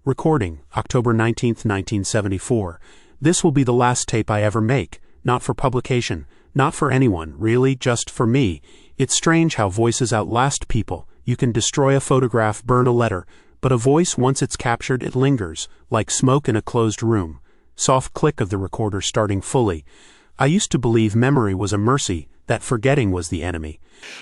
Recording, October 19th, 1974. This will be the last tape I ever make, not for publication, not for anyone, really, just for me. It's strange how voices outlast people. You can destroy a photograph, burn a letter, but a voice, once it's captured, it lingers, like smoke in a closed room. Soft click of the recorder starting fully. I used to believe memory was a mercy, that forgetting was the enemy.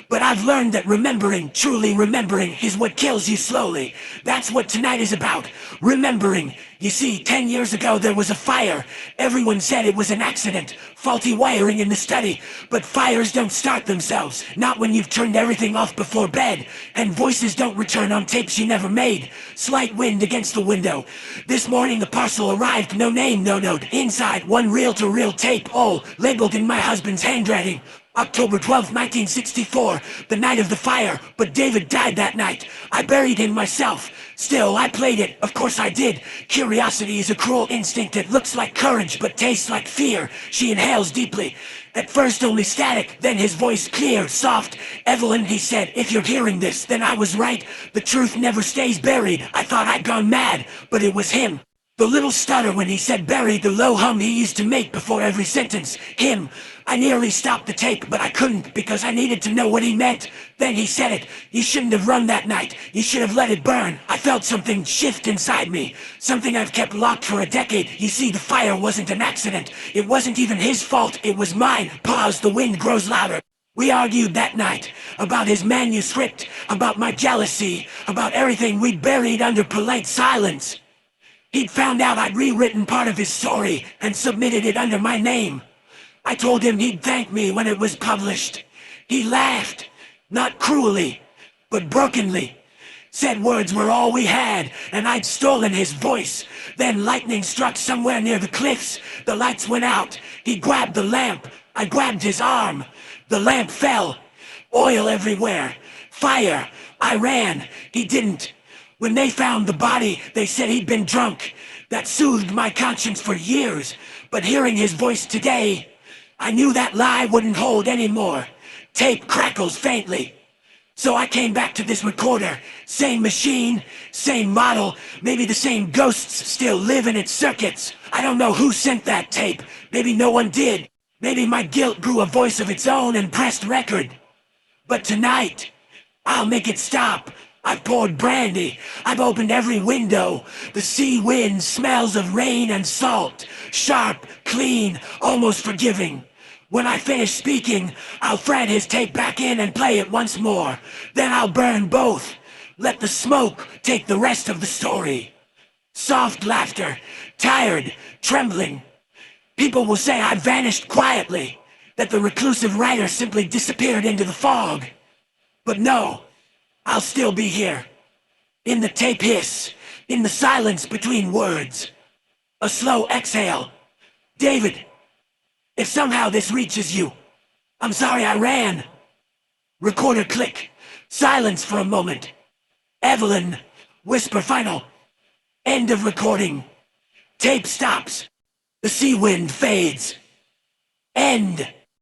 But I've learned that remembering, truly remembering, is what kills you slowly. That's what tonight is about. Remembering. You see, 10 years ago there was a fire. Everyone said it was an accident. Faulty wiring in the study. But fires don't start themselves. Not when you've turned everything off before bed. And voices don't return on tapes you never made. Slight wind against the window. This morning the parcel arrived. No name, no note. Inside, one reel-to-reel tape. All labeled in my husband's handwriting. October 12th, 1964, the night of the fire, but David died that night. I buried him myself. Still, I played it, of course I did. Curiosity is a cruel instinct that looks like courage but tastes like fear. She inhales deeply. At first only static, then his voice clear, soft. Evelyn, he said, if you're hearing this, then I was right. The truth never stays buried. I thought I'd gone mad, but it was him. The little stutter when he said buried, the low hum he used to make before every sentence. Him. I nearly stopped the tape, but I couldn't because I needed to know what he meant. Then he said it. You shouldn't have run that night. You should have let it burn. I felt something shift inside me. Something I've kept locked for a decade. You see, the fire wasn't an accident. It wasn't even his fault. It was mine. Pause. The wind grows louder. We argued that night about his manuscript, about my jealousy, about everything we'd buried under polite silence. He'd found out I'd rewritten part of his story and submitted it under my name. I told him he'd thank me when it was published. He laughed, not cruelly, but brokenly. Said words were all we had, and I'd stolen his voice. Then lightning struck somewhere near the cliffs. The lights went out. He grabbed the lamp. I grabbed his arm. The lamp fell. Oil everywhere. Fire. I ran. He didn't. When they found the body, they said he'd been drunk. That soothed my conscience for years. But hearing his voice today, I knew that lie wouldn't hold anymore. Tape crackles faintly. So I came back to this recorder. Same machine, same model. Maybe the same ghosts still live in its circuits. I don't know who sent that tape. Maybe no one did. Maybe my guilt grew a voice of its own and pressed record. But tonight, I'll make it stop. I've poured brandy. I've opened every window. The sea wind smells of rain and salt. Sharp, clean, almost forgiving. When I finish speaking, I'll thread his tape back in and play it once more. Then I'll burn both. Let the smoke take the rest of the story. Soft laughter. Tired. Trembling. People will say I vanished quietly. That the reclusive writer simply disappeared into the fog. But no. I'll still be here. In the tape hiss. In the silence between words. A slow exhale. David, if somehow this reaches you, I'm sorry I ran. Recorder click. Silence for a moment. Evelyn, whisper final. End of recording. Tape stops. The sea wind fades. End.